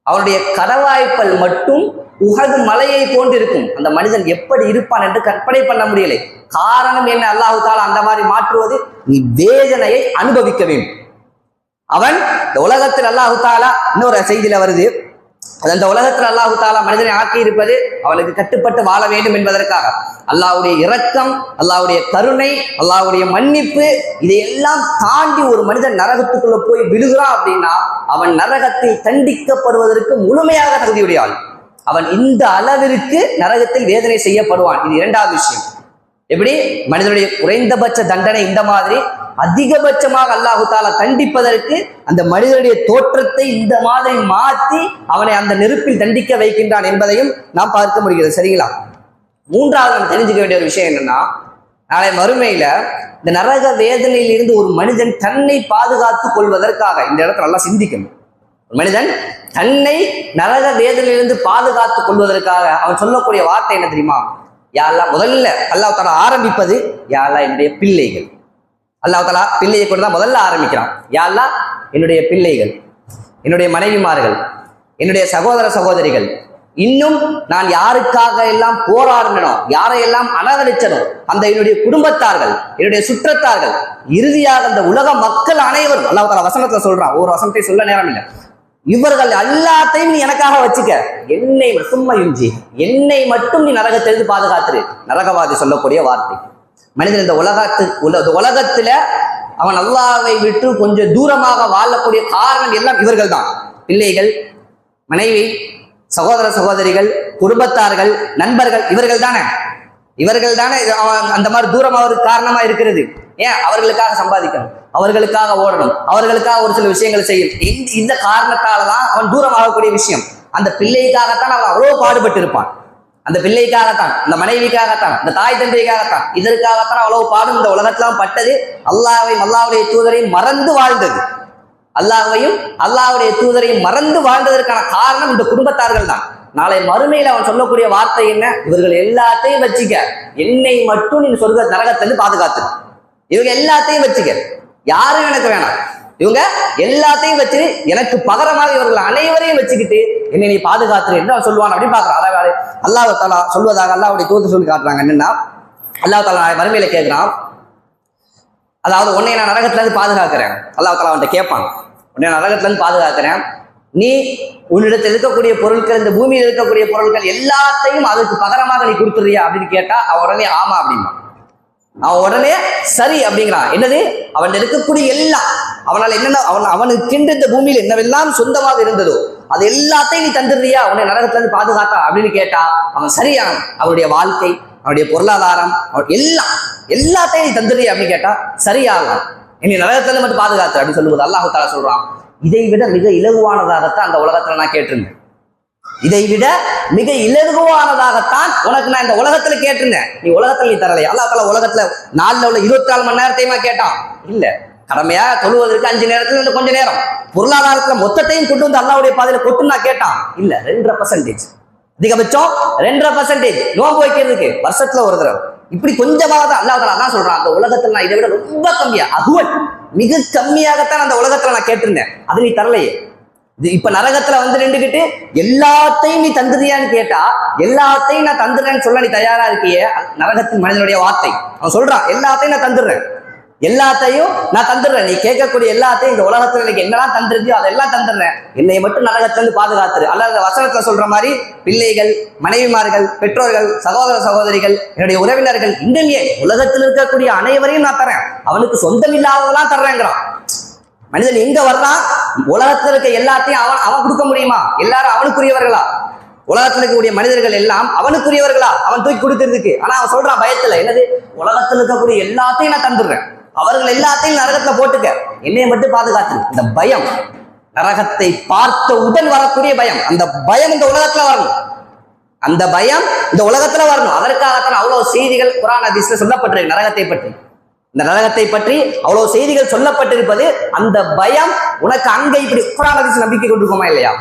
அவனுடைய கடவாய்ப்பல் மட்டும் உஹது மலையை போன்று இருக்கும். அந்த மனிதன் எப்படி இருப்பான் என்று கற்பனை பண்ண முடியலை. காரணம் என்ன, அல்லாஹ் தஆலா அந்த மாதிரி மாற்றுவது, நீ வேதனையை அனுபவிக்க வேண்டும். அவன் இந்த உலகத்தில் அல்லாஹ் தஆலா இன்னொரு செய்தியில வருது, அந்த உலகத்தில் அல்லாஹ் தஆலா மனிதனை ஆக்கி இருப்பது அவனுக்கு கட்டுப்பட்டு வாழ வேண்டும் என்பதற்காக. அல்லாஹ்வுடைய இரக்கம், அல்லாஹ்வுடைய கருணை, அல்லாஹ்வுடைய மன்னிப்பு, இதையெல்லாம் தாண்டி ஒரு மனிதன் நரகத்துக்குள்ள போய் விழுகிறான் அப்படின்னா அவன் நரகத்தில் தண்டிக்கப்படுவதற்கு முழுமையாக தகுதியுடைய ஆள். அவன் இந்த அளவிற்கு நரகத்தில் வேதனை செய்யப்படுவான். இது இரண்டாவது விஷயம். எப்படி மனிதனுடைய குறைந்தபட்ச தண்டனை இந்த மாதிரி, அதிகபட்சமாக அல்லாஹ் தஆலா தண்டிப்பதற்கு அந்த மனிதனுடைய தோற்றத்தை இந்த மாதிரி மாற்றி அவனை அந்த நெருப்பில் தண்டிக்க வைக்கின்றான் என்பதையும் நாம் பார்க்க முடிகிறது. சரிங்களா? மூன்றாவது நம்ம தெரிஞ்சுக்க வேண்டிய ஒரு விஷயம் என்னன்னா, நாளை மறுமையில இந்த நரக வேதனையில் இருந்து ஒரு மனிதன் தன்னை பாதுகாத்துக் கொள்வதற்காக, இந்த இடத்துல நல்லா சிந்திக்கணும், ஒரு மனிதன் தன்னை நரக வேதனையிலிருந்து பாதுகாத்துக் கொள்வதற்காக அவன் சொல்லக்கூடிய வார்த்தை என்ன தெரியுமா? யா அல்லாஹ், முதல்ல அல்லாஹ் தஆலா ஆரம்பிப்பது யா அல்லாஹ் என்னுடைய பிள்ளைகள். அல்லாஹ் தஆலா பிள்ளையை கொண்டு தான் முதல்ல ஆரம்பிக்கிறான். யா அல்லாஹ் என்னுடைய பிள்ளைகள், என்னுடைய மனைவிமார்கள், என்னுடைய சகோதர சகோதரிகள், இன்னும் நான் யாருக்காக எல்லாம் போராடினோ, யாரையெல்லாம் அனவலிச்சனோ அந்த என்னுடைய குடும்பத்தார்கள், என்னுடைய சுற்றத்தார்கள், இறுதியாக அந்த உலக மக்கள் அனைவரும், அல்லாஹ் தஆலா வசனத்துல சொல்றான், ஒரு வசனத்தை சொல்ல நேரம் இல்லை, இவர்கள் எல்லாத்தையும் நீ எனக்காக வச்சுக்க, என்னை சும்மையுஞ்சி, என்னை மட்டும் நீ நரகத்திலிருந்து பாதுகாத்துரு. நரகவாதி சொல்லக்கூடிய வார்த்தை. மனிதன் இந்த உலகத்துல அவன் அல்லாஹ்வை விட்டு கொஞ்சம் தூரமாக வாழக்கூடிய காரணம் எல்லாம் இவர்கள் தான். பிள்ளைகள், மனைவி, சகோதர சகோதரிகள், குடும்பத்தார்கள், நண்பர்கள், இவர்கள் தானே அந்த மாதிரி தூரம் அவருக்கு காரணமா இருக்கிறது. ஏன்? அவர்களுக்காக சம்பாதிக்கணும், அவர்களுக்காக ஓடணும், அவர்களுக்காக ஒரு சில விஷயங்கள் செய்யும். இந்த காரணத்தாலதான் அவன் தூரம் ஆகக்கூடிய விஷயம். அந்த பிள்ளைக்காகத்தான் அவன் அவ்வளவு பாடுபட்டு இருப்பான். அந்த பிள்ளைக்காகத்தான், அந்த மனைவிக்காகத்தான், இந்த தாய் தந்தைக்காகத்தான், இதற்காகத்தான் அவ்வளவு பாடும் இந்த உலகத்திலாம் பட்டது. அல்லாஹ்வையும் அல்லாஹ்வுடைய தூதரையும் மறந்து வாழ்ந்தது. அல்லாஹ்வையும் அல்லாஹ்வுடைய தூதரையும் மறந்து வாழ்ந்ததற்கான காரணம் இந்த குடும்பத்தார்கள் தான். நாளை மறுமையில் அவன் சொல்லக்கூடிய வார்த்தை என்ன? இவர்கள் எல்லாத்தையும் வச்சுக்க, என்னை மட்டும் நீ சொர்க்க நரகத்திலிருந்து பாதுகாத்து. இவங்க எல்லாத்தையும் வச்சுக்க, யாரும் எனக்கு வேணாம், இவங்க எல்லாத்தையும் வச்சு எனக்கு பகரமாக இவர்கள் அனைவரையும் வச்சுக்கிட்டு என்னை நீ பாதுகாத்து என்று அவன் சொல்லுவான் அப்படின்னு பாக்குறான். அதாவது அல்லாஹ் தஆலா சொல்வதாக அல்லாஹ்வுடைய தூதர் சொல்லி காட்டுறாங்க. என்னன்னா, அல்லாஹ் தஆலா மறுமையில கேட்கிறான், அதாவது உன்னை நான் நரகத்துல இருந்து பாதுகாக்கிறேன். அல்லாஹ் தஆலா அவன்கிட்ட கேட்பான், உன்னை நரகத்துல இருந்து பாதுகாக்கிறேன், நீ உன்னிடத்தில் இருக்கக்கூடிய பொருட்கள், இந்த பூமியில் இருக்கக்கூடிய பொருட்கள் எல்லாத்தையும் அதற்கு பகரமாக நீ கொடுத்துறியா அப்படின்னு கேட்டா அவன் உடனே ஆமா அப்படின்னா, அவன் உடனே சரி அப்படிங்கிறான். என்னது? அவன் இருக்கக்கூடிய எல்லாம், அவனால் என்னென்ன அவனுக்கு இந்த பூமியில் என்னவெல்லாம் சொந்தமாக இருந்ததோ அது எல்லாத்தையும் நீ தந்துடுறியா, உன்னை நரகத்துல இருந்து பாதுகாத்தா அப்படின்னு கேட்டா அவன் சரியான, அவனுடைய வாழ்க்கை, அவனுடைய பொருளாதாரம், எல்லாத்தையும் நீ தந்துடுறியா அப்படின்னு கேட்டா சரியாகலாம், என்னை நரகத்துல இருந்து மட்டும் பாதுகாத்து அப்படின்னு சொல்லுவது அல்லாஹ் தஆலா சொல்றான். இதை விட மிக இலகுவானதாகத்தான் அந்த உலகத்துல நான் கேட்டிருந்தேன். இதை விட மிக இலகுவானதாகத்தான் உனக்கு நான் இந்த உலகத்துல கேட்டிருந்தேன். நீ உலகத்துல நீ தரலை. அல்லாஹ் தஆலா உலகத்துல நாள்ல உள்ள 24 மணி நேரத்தையுமா கேட்டான்? இல்ல, கடமையா தொழுவதற்கு 5 நேரத்துல இந்த கொஞ்ச நேரம், பொருளாதாரத்துல மொத்தத்தையும் கொண்டு வந்து அல்லாஹ்வுடைய பாதையில கொட்டுன்னு நான் கேட்டான் இல்ல. 2.5%, அதிகபட்சம் 2%. நோன்பு வைக்கிறதுக்கு வருஷத்துல ஒரு தடவை, இப்படி கொஞ்சமாக தான் அல்லாஹ் தஆலா அதான் சொல்றான். அந்த உலகத்துல நான் இதை விட ரொம்ப கம்மியா, அஹ்வன் மிக கம்மியாகத்தான் அந்த உலகத்துல நான் கேட்டிருந்தேன், அது நீ தரலையே. இப்ப நரகத்துல வந்து நின்றுகிட்டு எல்லாத்தையும் நீ தந்துறியான்னு கேட்டா, எல்லாத்தையும் நான் தந்துடுறேன்னு சொல்ல நீ தயாரா இருக்கியே. நரகத்தின் மனிதனுடைய வார்த்தை அவன் சொல்றான், எல்லாத்தையும் நான் தந்துடுறேன், எல்லாத்தையும் நான் தந்துடுறேன், நீ கேட்கக்கூடிய எல்லாத்தையும் இந்த உலகத்துல எனக்கு என்னெல்லாம் தந்துருக்கியோ அதெல்லாம் தந்துடுறேன், என்னை மட்டும் நரகத்துல இருந்து பாதுகாத்துரு. அல்லது வசனத்துல சொல்ற மாதிரி பிள்ளைகள், மனைவிமார்கள், பெற்றோர்கள், சகோதர சகோதரிகள், என்னுடைய உறவினர்கள், இன்னும் உலகத்தில் இருக்கக்கூடிய அனைவரையும் நான் தரேன், அவனுக்கு சொந்தம் இல்லாததெல்லாம் தர்றேங்கிறான். மனிதன் எங்க வர்றான்? உலகத்தில் இருக்க எல்லாத்தையும் அவன் கொடுக்க முடியுமா? எல்லாரும் அவனுக்குரியவர்களா? உலகத்தில் இருக்கக்கூடிய மனிதர்கள் எல்லாம் அவனுக்குரியவர்களா அவன் தூக்கி கொடுக்கறதுக்கு? ஆனா அவன் சொல்றான் பயத்துல, என்னது, உலகத்தில் இருக்கக்கூடிய எல்லாத்தையும் நான் தந்துடுறேன், அவர்கள் எல்லாத்தையும் நரகத்துல போட்டுக்க, என்னைய மட்டும் பாதுகாத்து. இந்த பயம், நரகத்தை பார்த்தவுடன் வரக்கூடிய பயம், அந்த பயம் இந்த உலகத்துல வரணும், அந்த பயம் இந்த உலகத்துல வரணும். அதற்காகத்தான் அவ்வளவு செய்திகள் குர்ஆன் ஹதீஸ்ல சொல்லப்பட்டிருக்கு நரகத்தை பற்றி. இந்த நரகத்தை பற்றி அவ்வளவு செய்திகள் சொல்லப்பட்டிருப்பது அந்த பயம் உனக்கு அங்க இப்படி குர்ஆன் ஹதீஸ் நம்பிக்கை கொண்டிருக்குமா இல்லையா?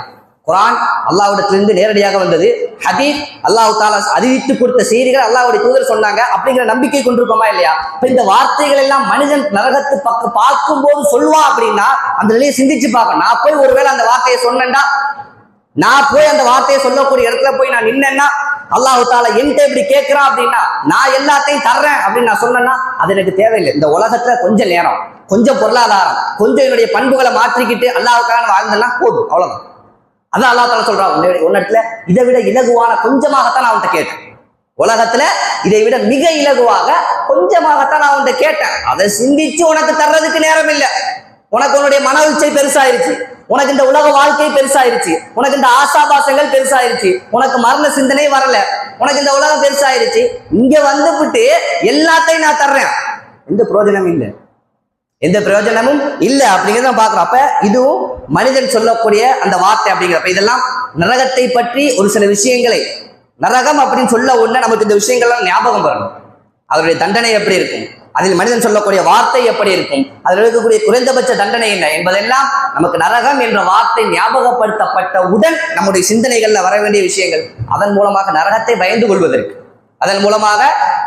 குர்ஆன் அல்லாஹ்விடத்திலிருந்து நேரடியாக வந்தது, ஹதீஸ் அல்லாஹ் தஆலா அறிவித்து கொடுத்த செய்திகள் அல்லாஹ்வுடைய தூதர் சொன்னாங்க அப்படிங்கிற நம்பிக்கை கொண்டிருக்குமா இல்லையா? இப்ப இந்த வார்த்தைகள் எல்லாம் மனிதன் நரகத்து பக்கம் பார்க்கும் போது சொல்வா அப்படின்னா அந்த நிலையை சிந்திச்சு பார்க்க. நான் போய் ஒருவேளை அந்த வார்த்தையை சொன்னேன்டா, நான் போய் அந்த வார்த்தையை சொல்லக்கூடிய இடத்துல போய் நான் நின்னேன்னா, அல்லாஹ் தஆலா என்கிட்ட இப்படி கேட்கிறான் அப்படின்னா, நான் எல்லாத்தையும் தர்றேன் அப்படின்னு நான் சொன்னேன்னா அது எனக்கு தேவையில்லை. இந்த உலகத்துல கொஞ்சம் நேரம், கொஞ்சம் பொருளாதாரம், கொஞ்சம் என்னுடைய பண்புகளை மாற்றிக்கிட்டு அல்லாஹ்வுக்காக வாழ்ந்தேன்னா போதும், அவ்வளவுதான். அதான் அல்லாஹ் தஆலா சொல்றான், உன்னிடத்துல இதை விட இலகுவான கொஞ்சமாகத்தான் நான் அவன்கிட்ட கேட்டேன், உலகத்துல இதை விட மிக இலகுவாக கொஞ்சமாகத்தான் நான் அவன்கிட்ட கேட்டேன். அதை சிந்திச்சு உனக்கு தர்றதுக்கு நேரம் இல்லை. உனக்கு உன்னுடைய மன உச்சை பெருசாயிருச்சு, உனக்கு இந்த உலக வாழ்க்கை பெருசாயிருச்சு, உனக்கு இந்த ஆசாபாசங்கள் பெருசாயிருச்சு, உனக்கு மரண சிந்தனை வரல, உனக்கு இந்த உலகம் பெருசாயிருச்சு, இங்க வந்துவிட்டு எல்லாத்தையும் நான் தர்றேன், எந்த பிரயோஜனமும் இல்லை, எந்த பிரயோஜனமும் இல்லை அப்படிங்கிறத பாக்குறோம். அப்ப இதுவும் மனிதன் சொல்லக்கூடிய அந்த வார்த்தை அப்படிங்கிறப்ப இதெல்லாம் நரகத்தை பற்றி ஒரு சில விஷயங்களை, நரகம் அப்படின்னு சொல்ல உடனே நமக்கு இந்த விஷயங்கள்லாம் ஞாபகம் வரணும். அதனுடைய தண்டனை எப்படி இருக்கும், அதில் மனிதன் சொல்லக்கூடிய வார்த்தை எப்படி இருக்கும், அதில் இருக்கக்கூடிய குறைந்தபட்ச தண்டனை என்ன என்பதெல்லாம் நமக்கு நரகம் என்ற வார்த்தை ஞாபகப்படுத்தப்பட்டவுடன் நம்முடைய சிந்தனைகள்ல வர வேண்டிய விஷயங்கள். அதன் மூலமாக நரகத்தை பயந்து கொள்வதற்கு, அதன் மூலமாக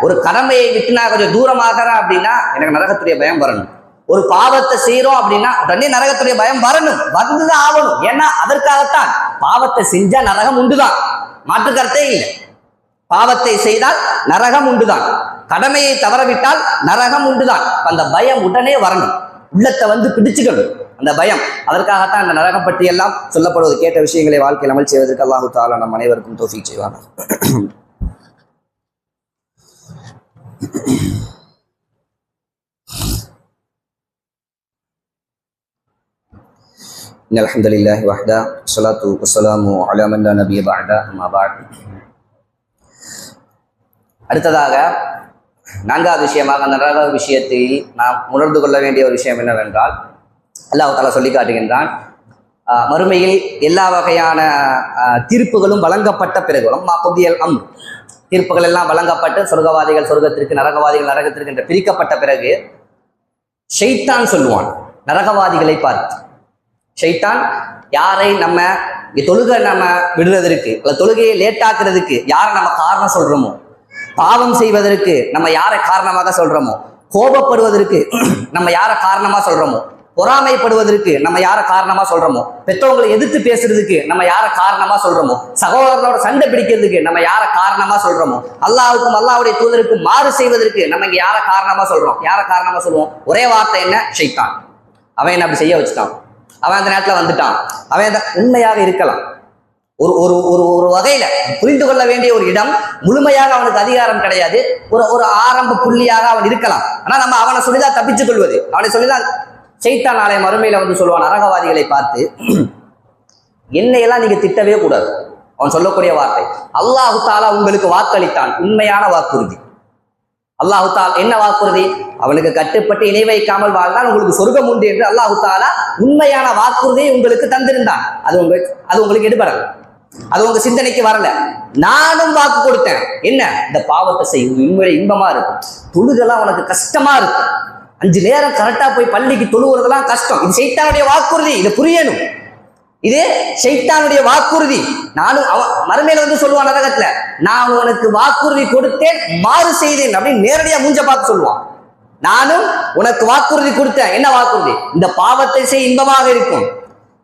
ஒரு கடமையை விட்டு நான் கொஞ்சம் தூரமாகிறேன் அப்படின்னா எனக்கு நரகத்துடைய பயம் வரணும். ஒரு பாவத்தை செய்யறோம் அப்படின்னா உடனே நரகத்துடைய பயம் வரணும், வந்துதான் ஆகணும். ஏன்னா அதற்காகத்தான் பாவத்தை செஞ்சா நரகம் உண்டுதான், மாற்று கருத்தே இல்லை. பாவத்தை செய்தால் நரகம் உண்டுதான், கடமையை தவறவிட்டால் நரகம் உண்டுதான். அந்த பயம் உடனே வரணும், உள்ளத்தை வந்து பிடிச்சுக்கணும் அந்த பயம். அதற்காகத்தான் அந்த நரகம் பற்றி எல்லாம் சொல்லப்படுவது. கேட்ட விஷயங்களை வாழ்க்கையில் அமல் செய்வதற்கு அல்லாஹ் தஆலா நம் அனைவருக்கும் தௌஃபீக் செய்வானாக. இன்னல் ஹம்தலில்லாஹி வஹ்தா ஸலாத்து வஸ்ஸலாமு அலா மன் லா நபிய்ய பஅதா அம்மா பஅத். அடுத்ததாக 4வது விஷயமாக அந்த நரக விஷயத்தில் நாம் உணர்ந்து கொள்ள வேண்டிய ஒரு விஷயம் என்னவென்றால், அல்லாஹ் தஆலா சொல்லி காட்டுகின்றான், மறுமையில் எல்லா வகையான தீர்ப்புகளும் வழங்கப்பட்ட பிறகு, தீர்ப்புகள் எல்லாம் வழங்கப்பட்டு சொர்க்கவாதிகள் சொர்க்கத்திற்கு, நரகவாதிகள் நரகத்திற்கு என்று பிரிக்கப்பட்ட பிறகு ஷைத்தான் சொல்லுவான் நரகவாதிகளை பார்த்து. ஷைத்தான் யாரை நம்ம தொழுகை நம்ம விடுறதற்கு, தொழுகையை லேட்டாக்குறதுக்கு யாரை நம்ம காரணம் சொல்றோமோ, பாவம் செய்வதற்கு நம்ம யாரை காரணமாக சொல்றோமோ, கோபப்படுவதற்கு நம்ம யாரை காரணமா சொல்றோமோ, பொறாமைப்படுவதற்கு நம்ம யாரை காரணமா சொல்றோமோ, பெற்றவங்களை எதிர்த்து பேசுறதுக்கு நம்ம யாரை காரணமா சொல்றோமோ, சகோதரனோட சண்டை பிடிக்கிறதுக்கு நம்ம யாரை காரணமா சொல்றோமோ, அல்லாஹ்வுக்கும் அல்லாஹ்வுடைய தூதருக்கும் மாறு செய்வதற்கு நம்ம இங்க யாரை காரணமா சொல்றோம், யாரை காரணமா சொல்லுவோம்? ஒரே வார்த்தை என்ன? ஷைத்தான். அவன் என்ன அப்படி செய்ய வச்சுட்டான், அவன் அந்த நேரத்துல வந்துட்டான். அவன் உண்மையாக இருக்கலாம், ஒரு ஒரு ஒரு ஒரு வகையில புரிந்து கொள்ள வேண்டிய ஒரு இடம், முழுமையாக அவனுக்கு அதிகாரம் கிடையாது, ஒரு ஆரம்ப புள்ளியாக அவன் இருக்கலாம். ஆனா நம்ம அவனை சொல்லிதான் தப்பிச்சுக் கொள்வது, அவனை சொல்லிதான். ஷைத்தான் நாளை மறுமையில வந்து சொல்லுவான் நரகவாதிகளை பார்த்து, என்னையெல்லாம் நீங்க திட்டவே கூடாது. அவன் சொல்லக்கூடிய வார்த்தை, அல்லாஹ் தஆலா உங்களுக்கு வாக்களித்தான், உண்மையான வாக்குறுதி. அல்லாஹ் தஆலா என்ன வாக்குறுதி? அவனுக்கு கட்டுப்பட்டு இணை வைக்காமல் வாழ்ந்தால் உங்களுக்கு சொர்க்கம் உண்டு என்று அல்லாஹ் தஆலா உண்மையான வாக்குறுதியை உங்களுக்கு தந்திருந்தான். அது உங்களுக்கு எடுபடல, அது உங்க சிந்தனைக்கு வரல. நானும் வாக்கு கொடுத்தேன், என்ன? இந்த பாவத்தை செய்யும் உண்மையில இன்பமா இருக்கும், தொழுகெல்லாம் உனக்கு கஷ்டமா இருக்கும், 5 நேரம் கரெக்டா போய் பள்ளிக்கு தொழுவுறதெல்லாம் கஷ்டம். இது ஷைத்தானுடைய வாக்குறுதி, இதை புரியணும். இது ஷைத்தானுடைய வாக்குறுதி. நானும் அவன் மறுமையில வந்து சொல்லுவான் நரகத்துல, நான் உனக்கு வாக்குறுதி கொடுத்தேன், மாறு செய்தேன் அப்படின்னு நேரடியா மூஞ்ச பார்த்து சொல்லுவான். நானும் உனக்கு வாக்குறுதி கொடுத்தேன். என்ன வாக்குறுதி? இந்த பாவத்தை செய், இன்பமாக இருக்கும்.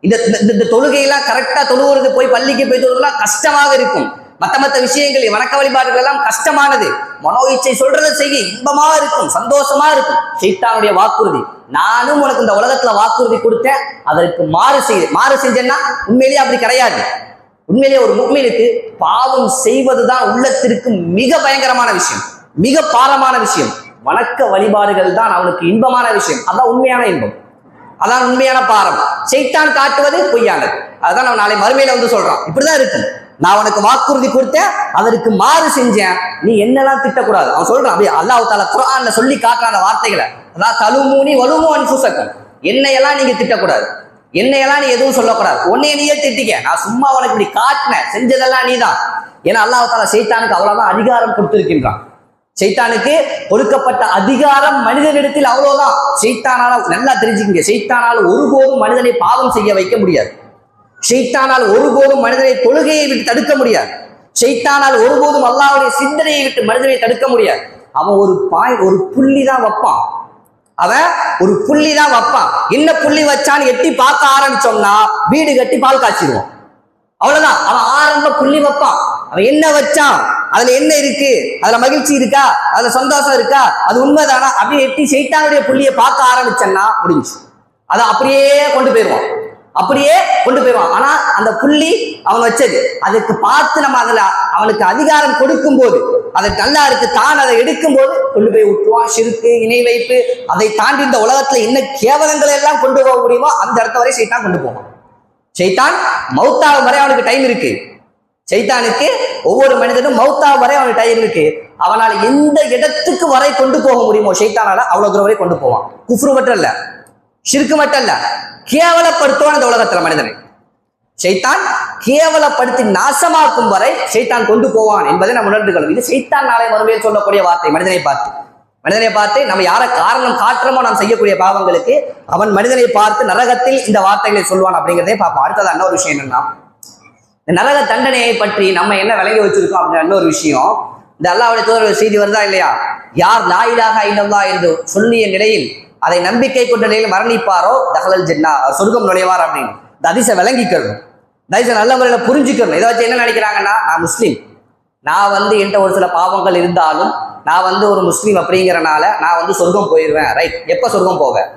இந்த தொழுகையெல்லாம் கரெக்டா தொழுவுறது, போய் பள்ளிக்கு போய் தொழுவதெல்லாம் கஷ்டமாக இருக்கும். மத்த விஷயங்கள் வணக்க வழிபாடுகள் எல்லாம் கஷ்டமானது. மனோ இச்சை சொல்றதை செய்ய இன்பமா இருக்கும், சந்தோஷமா இருக்கும். ஷைத்தானுடைய வாக்குறுதி. நானும் உனக்கு இந்த உலகத்துல வாக்குறுதி கொடுத்தேன், அதற்கு மாறு செஞ்சேன்னா உண்மையிலேயே அப்படி கிடையாது. உண்மையிலேயே ஒரு முஃமினுக்கு பாவம் செய்வதுதான் உள்ளத்திற்கு மிக பயங்கரமான விஷயம், மிக பாரமான விஷயம். வணக்க வழிபாடுகள் தான் அவனுக்கு இன்பமான விஷயம். அதான் உண்மையான இன்பம், அதான் உண்மையான பாரம். ஷைத்தான் காட்டுவது பொய்யானது. அதுதான் அவன் நாளை மறுமையில வந்து சொல்றான், இப்படிதான் இருக்கும். நான் உனக்கு வாக்குறுதி கொடுத்தேன், அதற்கு மாறு செஞ்சேன், நீ என்னெல்லாம் திட்டக்கூடாது. அவன் சொல்றான், அப்படியே அல்லாஹ் தஆலா குர்ஆன்ல சொல்லி காட்டுற அந்த வார்த்தைகளை. அதான் தலுமூனி வலுமு அன்ஃபுஸக்கும், என்னையெல்லாம் நீங்க திட்டக்கூடாது, என்னையெல்லாம் நீ எதுவும் சொல்லக்கூடாது, உன்னைய நீயே திட்டிக்க, நான் சும்மா உனக்கு இப்படி காட்டினேன், செஞ்சதெல்லாம் நீதான். ஏன்னா அல்லாஹ் தஆலா ஷைத்தானுக்கு அவ்வளவுதான் அதிகாரம் கொடுத்திருக்கின்றான். ஷைத்தானுக்கு கொடுக்கப்பட்ட அதிகாரம் மனிதனிடத்தில் அவ்வளவுதான். ஷைத்தானால நல்லா தெரிஞ்சுக்கங்க, ஷைத்தானால் ஒருபோதும் மனிதனை பாவம் செய்ய வைக்க முடியாது. ஷைத்தானால் ஒருபோதும் மனிதனை தொழுகையை விட்டு தடுக்க முடியாது. ஷைத்தானால் ஒருபோதும் அல்லாஹ்வுடைய சிந்தனையை விட்டு மனிதனை தடுக்க முடியாது. அவன் ஒரு புள்ளி தான் வைப்பான். அவன் ஒரு புள்ளி தான் வைப்பான். என்ன புள்ளி வச்சான்னு எட்டி பார்க்க ஆரம்பிச்சோம்னா வீடு கட்டி பால் காய்ச்சிடுவான். அவ்வளவுதான். அவன் ஆரம்ப புள்ளி வைப்பான். அவன் என்ன வச்சான், அதுல என்ன இருக்கு, அதுல மகிழ்ச்சி இருக்கா, அதுல சந்தோஷம் இருக்கா, அது உண்மைதானா அப்படியே எட்டி ஷைத்தானுடைய புள்ளியை பார்க்க ஆரம்பிச்சேன்னா முடிஞ்சு. அதை அப்படியே கொண்டு போயிடுவான், அப்படியே கொண்டு போயிடுவான். ஆனா அந்த புள்ளி அவன் வச்சது, அதுக்கு பார்த்து நம்ம அதுல அவனுக்கு அதிகாரம் கொடுக்கும் போது, அதற்கு நல்லா இருக்கு தான் அதை எடுக்கும் போது கொண்டு போய் விட்டுவான். ஷிர்க்கு, இணை வைப்பு, அதை தாண்டி இந்த உலகத்துல என்ன கேவலங்களை எல்லாம் கொண்டு போக முடியுமோ அந்த இடத்த வரை ஷைத்தான் கொண்டு போவான். ஷைத்தான் மௌத்தாகும் வரை அவனுக்கு டைம் இருக்கு. ஷைத்தானுக்கு ஒவ்வொரு மனிதனும் மௌத்தாகும் வரை அவனுக்கு டைம் இருக்கு. அவனால் எந்த இடத்துக்கு வரை கொண்டு போக முடியுமோ ஷைத்தானால அவ்வளவு தூரம் வரை கொண்டு போவான். குஃப்ரு மட்டும் இல்ல, ஷிர்க்கு மட்டும் இல்ல, கேவலப்படுத்துவான் இந்த உலகத்துல மனிதனை. ஷைத்தான் கேவலப்படுத்தி நாசமாக்கும் வரை ஷைத்தான் கொண்டு போவான் என்பதை நம்ம உணர்ந்து கொள்ளும். இது ஷைத்தான் நாளை மறுமையில் சொல்லக்கூடிய வார்த்தை. மனிதனை பார்த்து நம்ம யாரை காரணம் காட்டுறமோ நாம் செய்யக்கூடிய பாவங்களுக்கு அவன் மனிதனை பார்த்து நரகத்தில் இந்த வார்த்தைகளை சொல்வான் அப்படிங்கிறதே பார்ப்போம். அடுத்தது இன்னொரு விஷயம் என்னன்னா, இந்த நரக தண்டனையை பற்றி நம்ம என்ன விளங்கி வச்சிருக்கோம் அப்படின்ற இன்னொரு விஷயம். இந்த அல்லாஹ்வுடைய தூதர் செய்தி வருதா இல்லையா, யார் லா இலாஹா இல்லல்லாஹ் என்று சொல்லிய நிலையில் அதை நம்பிக்கை கொண்ட நிலையில் மரணிப்பாரோ தஹலல் ஜன்னா, சொர்க்கம் நுழைவார் அப்படின்னு. இந்த ஹதீஸை விளங்கிக்கணும், ஹதீஸை நல்ல முறையில் புரிஞ்சுக்கணும். இதை வச்சு என்ன நினைக்கிறாங்கன்னா, நான் முஸ்லீம், நான் என்கிட்ட ஒரு சில பாவங்கள் இருந்தாலும் நான் ஒரு முஸ்லீம் அப்படிங்கிறனால நான் சொர்க்கம் போயிடுவேன். ரைட், எப்ப சொர்க்கம் போவேன்?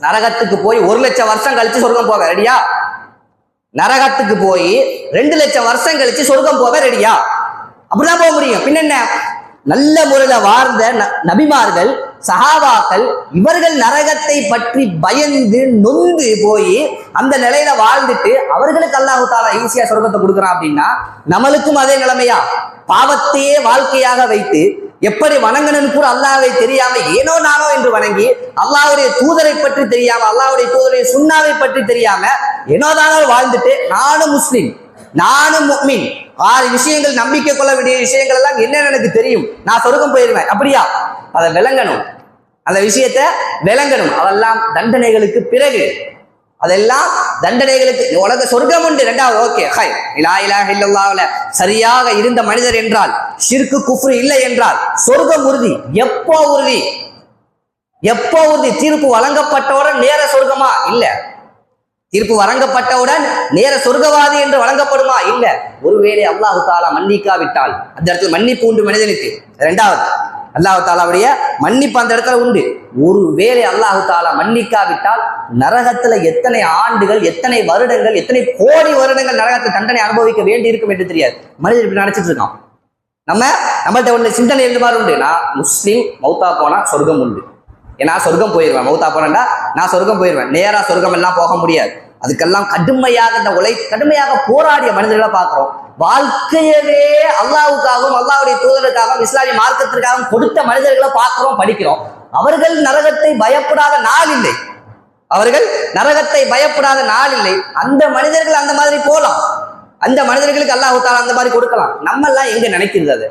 நரகத்துக்கு போய் 1 லட்சம் வருஷம் கழிச்சு சொர்க்கம் போவேன், ரெடியா? நரகத்துக்கு போய் 2 லட்சம் வருஷம் கழிச்சு சொர்க்கம் போவேன், ரெடியா? அப்படிதான் போக முடியும். பின்ன நல்ல முறையில வாழ்ந்த நபிமார்கள், சஹாபாக்கள், இவர்கள் நரகத்தை பற்றி பயந்து நொந்து போய் அந்த நிலையில வாழ்ந்துட்டு அவர்களுக்கு அல்லாஹ் தஆலா ஈஸியா சொர்க்கத்தை கொடுக்குறான் அப்படின்னா நம்மளுக்கும் அதே நிலைமையா? பாவத்தையே வாழ்க்கையாக வைத்து எப்படி வணங்கணும்னு கூட அல்லாஹ்வை தெரியாம ஏனோ நானோ என்று வணங்கி, அல்லாஹ்வுடைய தூதரை பற்றி தெரியாம, அல்லாஹ்வுடைய தூதருடைய சுன்னாவை பற்றி தெரியாம ஏனோ தானோ வாழ்ந்துட்டு நானும் முஸ்லீம், நானும் முஃமின், 6 விஷயங்கள் நம்பிக்கை கொள்ள வேண்டிய விஷயங்கள் எல்லாம் என்னன்னு எனக்கு தெரியும், நான் சொர்க்கம் போயிருவேன், அப்படியா? அதை விளங்கணும், அந்த விஷயத்தை விளங்கணும். அதெல்லாம் தண்டனைகளுக்கு பிறகு, அதெல்லாம் தண்டனைகளுக்கு. உலக சொர்க்கம் உண்டு, 2வது ஓகே, ஹை லா இலாஹா இல்லல்லாஹ்ல சரியாக இருந்த மனிதர் என்றால், ஷிர்கு குஃப்ரு இல்லை என்றால் சொர்க்கம் உறுதி. எப்போ உறுதி? எப்போ உறுதி? தீர்ப்பு வழங்கப்பட்டவுடன் நேர சொர்க்கமா? இல்ல. தீர்ப்பு வழங்கப்பட்டவுடன் நேர சொர்க்கவாதி என்று வழங்கப்படுமா? இல்ல. ஒருவேளை அல்லாஹ் தஆலா மன்னிக்காவிட்டால் அந்த இடத்துல மன்னிப்பு உண்டு மனிதனுக்கு. 2வது அல்லாஹ் தஆலாவுடைய மன்னிப்பு அந்த இடத்துல உண்டு. ஒருவேளை அல்லாஹ் தஆலா மன்னிக்காவிட்டால் நரகத்துல எத்தனை ஆண்டுகள், எத்தனை வருடங்கள், எத்தனை கோடி வருடங்கள் நரகத்தில் தண்டனை அனுபவிக்க வேண்டி இருக்கும் என்று தெரியாது. மனிதன் இப்படி நினைச்சிட்டு இருக்கான். நம்மள்ட்ட ஒன்று சிந்தனை இருந்த மாதிரி உண்டு, நான் முஸ்லீம், மௌத்தா போனா சொர்க்கம் உண்டு, ஏன்னா சொர்க்கம் போயிடுவேன், மௌத்தா போனேன்டா நான் சொர்க்கம் போயிடுவேன். நேரா சொர்க்கம் எல்லாம் போக முடியாது. அதுக்கெல்லாம் கடுமையாக போராடிய மனிதர்களை பார்க்கிறோம். வாழ்க்கையவே அல்லாஹ்வுக்காகவும் அல்லாஹ்வுடைய தூதருக்காகவும் இஸ்லாமிய மார்க்கத்திற்காகவும் கொடுத்த மனிதர்களை பார்க்கிறோம், படிக்கிறோம். அவர்கள் நரகத்தை பயப்படாத நாள் இல்லை, அவர்கள் நரகத்தை பயப்படாத நாள் இல்லை. அந்த மனிதர்கள் அந்த மாதிரி போலாம், அந்த மனிதர்களுக்கு அல்லாஹ் தஆலா அந்த மாதிரி கொடுக்கலாம். நம்ம எல்லாம் எங்க நினைக்கிறது? அது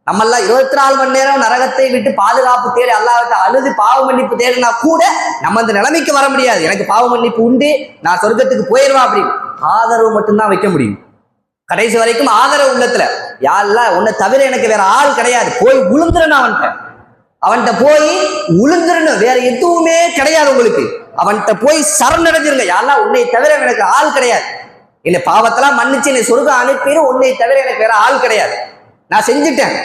நம்மெல்லாம் 24 மணி நேரம் நரகத்தை விட்டு பாதுகாப்பு தேடி அல்லாஹ்விட்ட அழுது பாவ மன்னிப்பு தேடினா கூட நம்ம அந்த நிலைமைக்கு வர முடியாது. எனக்கு பாவ மன்னிப்பு உண்டு, நான் சொர்க்கத்துக்கு போயிடுவேன் அப்படின்னு ஆதரவு மட்டும்தான் வைக்க முடியும். கடைசி வரைக்கும் ஆதரவு உள்ளத்துல யாரெல்லாம் உன்னை தவிர எனக்கு வேற ஆள் கிடையாது, போய் உளுந்துறணும் அவன்கிட்ட போய் உளுந்துறணும், வேற எதுவுமே கிடையாது உங்களுக்கு. அவன்கிட்ட போய் சரணடைஞ்சிருங்க. யாரெல்லாம் உன்னை தவிர எனக்கு ஆள் கிடையாது, என்னை பாவத்தெல்லாம் மன்னிச்சு என்னை சொர்க்கம் அனுப்பிடு, உன்னை தவிர எனக்கு வேற ஆள் கிடையாது. நான் செஞ்சுட்டேன்,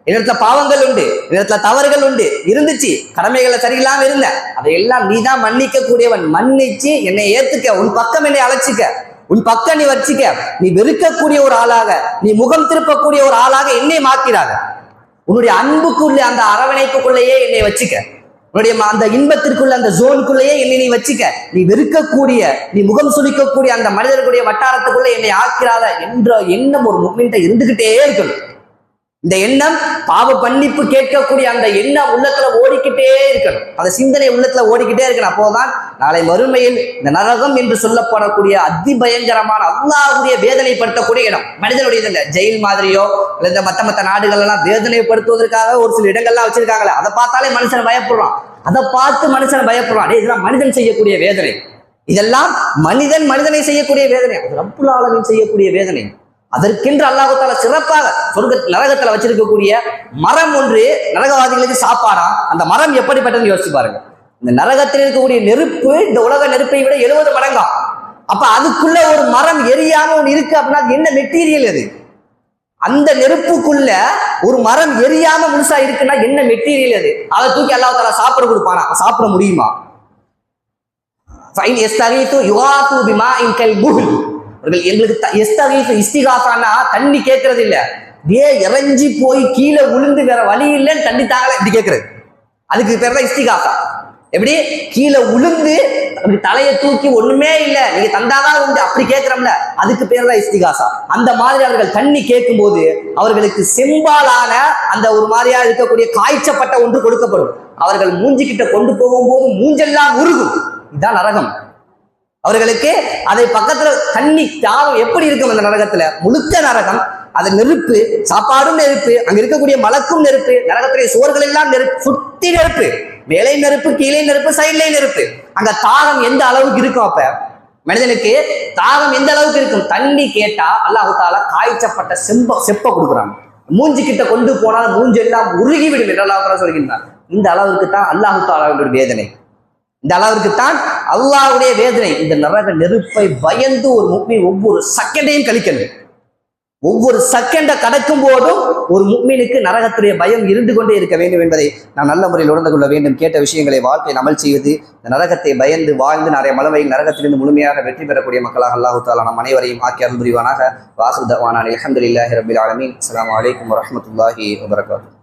என்னிடத்துல பாவங்கள் உண்டு, என்னிடத்துல தவறுகள் உண்டு இருந்துச்சு, கடமைகளை சரியில்லாம இருந்தேன், அதையெல்லாம் நீ தான் மன்னிக்க கூடியவன். மன்னிச்சு என்னை ஏத்துக்க, உன் பக்கம் என்னை அழைச்சிக்க, உன் பக்கம் நீ வச்சுக்க. நீ வெறுக்கக்கூடிய ஒரு ஆளாக, நீ முகம் திருப்பக்கூடிய ஒரு ஆளாக என்னை மாத்திராக. உன்னுடைய அன்புக்குள்ள அந்த அரவணைப்புக்குள்ளேயே என்னை வச்சுக்க, உன்னுடைய அந்த இன்பத்திற்குள்ள அந்த ஜோனுக்குள்ளேயே என்னை நீ வச்சுக்க. நீ வெறுக்கக்கூடிய, நீ முகம் சுளிக்கக்கூடிய அந்த மனிதர்களுடைய வட்டாரத்துக்குள்ள என்னை ஆக்கிறாத என்ற எண்ணம் ஒரு முக்மீன்ட்ட இருந்துகிட்டே இருக்கணும். இந்த எண்ணம் பாவ மன்னிப்பு கேட்கக்கூடிய அந்த எண்ணம் உள்ளத்துல ஓடிக்கிட்டே இருக்கணும், அந்த சிந்தனை உள்ளத்துல ஓடிக்கிட்டே இருக்கணும். அப்போதான் நாளை மறுமையில் இந்த நரகம் என்று சொல்லப்படக்கூடிய அதிபயங்கரமான அல்லாஹ்வுடைய வேதனைப்படுத்தக்கூடிய இடம், மனிதனுடைய இல்லை ஜெயில் மாதிரியோ இல்லை இந்த மற்ற நாடுகள் எல்லாம் வேதனைப்படுத்துவதற்காக ஒரு சில இடங்கள்லாம் வச்சிருக்காங்களே, அதை பார்த்தாலே மனுஷன் பயப்படுறான், அதை பார்த்து மனுஷன் பயப்படுறான். இதெல்லாம் மனிதன் செய்யக்கூடிய வேதனை, இதெல்லாம் மனிதனை செய்யக்கூடிய வேதனை, அது ரப்புல் ஆலமீன் செய்யக்கூடிய வேதனை. அதற்கென்று அல்லாஹ் தஆலா சிறப்பாக நரகத்துல வச்சிருக்கக்கூடிய மரம் ஒன்று நரகவாதிகளுக்கு சாப்பாடா. அந்த மரம் எப்படிப்பட்டதுன்னு யோசிச்சு பாருங்க. இந்த நரகத்தில் இருக்கக்கூடிய நெருப்பு இந்த உலக நெருப்பை விட 70 மடங்கா. அப்ப அதுக்குள்ள ஒரு மரம் எரியாம ஒன்று இருக்கு அப்படின்னா அது என்ன மெட்டீரியல்? அது அந்த நெருப்புக்குள்ள ஒரு மரம் எரியாம முழுசா இருக்குன்னா என்ன மெட்டீரியல்? அது அதை தூக்கி அல்லாஹ் தஆலா சாப்பிட கொடுப்பானா? சாப்பிட முடியுமா? எங்களுக்கு இஸ்திகாசானா தண்ணி கேட்கறது இல்ல, இறஞ்சி போய் கீழே விழுந்து வேற வழி இல்லைன்னு தண்ணி தாங்கல இப்படி கேட்கறது, அதுக்கு பேர் தான் இஸ்திகாசா. எப்படி கீழே விழுந்து அப்படி தலையை தூக்கி ஒண்ணுமே இல்லை நீங்க தந்தாதான் உண்டு அப்படி கேட்கிறோம்ல, அதுக்கு பேர் தான் இஸ்திகாசா. அந்த மாதிரி அவர்கள் தண்ணி கேட்கும் போது அவர்களுக்கு செம்பாலான அந்த ஒரு மாதிரியா இருக்கக்கூடிய காய்ச்சப்பட்ட ஒன்று கொடுக்கப்படும். அவர்கள் மூஞ்சிக்கிட்ட கொண்டு போகும்போது மூஞ்செல்லாம் உருகும். இதுதான் நரகம். அவர்களுக்கு அதை பக்கத்துல தண்ணி தாகம் எப்படி இருக்கும்? அந்த நரகத்துல முழுக்க நரகம், அது நெருப்பு, சாப்பாடும் நெருப்பு, அங்க இருக்கக்கூடிய மலக்கும் நெருப்பு, நரகத்துடைய சுவர்கள் எல்லாம் நெருப்பு, சுத்தி நெருப்பு, மேலே நெருப்பு, கீழே நெருப்பு, சைட்லே நெருப்பு. அங்க தாகம் எந்த அளவுக்கு இருக்கும்? அப்ப மனிதனுக்கு தாகம் எந்த அளவுக்கு இருக்கும்? தண்ணி கேட்டா அல்லாஹ் தஆலா காய்ச்சப்பட்ட செப்ப கொடுக்குறாங்க. மூஞ்சி கிட்ட கொண்டு போனால் மூஞ்சி எல்லாம் உருகிவிடும் என்று அல்லாஹ் தஆலா சொல்கின்றார். இந்த அளவுக்கு தான் அல்லாஹ் தஆலாவுடைய வேதனை, இந்த அளவிற்கு தான் அல்லாஹ்வுடைய வேதனை. இந்த நரக நெருப்பை பயந்து ஒரு முஃமின் ஒவ்வொரு செகண்டையும் கழிக்கணும். ஒவ்வொரு செகண்டை கடக்கும் போதும் ஒரு முஃமினுக்கு நரகத்துடைய பயம் இருந்து கொண்டே இருக்க வேண்டும் என்பதை நாம் நல்ல முறையில் உணர்ந்து கொள்ள வேண்டும். கேட்ட விஷயங்களை வாழ்க்கையில் அமல் செய்வது, இந்த நரகத்தை பயந்து வாழ்ந்து நிறைய மலமையில் நரகத்திலிருந்து முழுமையாக வெற்றி பெறக்கூடிய மக்களாக அல்லாஹ் தஆலா நம் அனைவரையும் ஆக்கி அருள் புரிவானாக. வாஹிரு தஅவானா அல்ஹம்துலில்லாஹி ரப்பில் ஆலமீன். அஸ்ஸலாமு அலைக்கும் வரஹ்மத்துல்லாஹி வபரகாத்துஹு.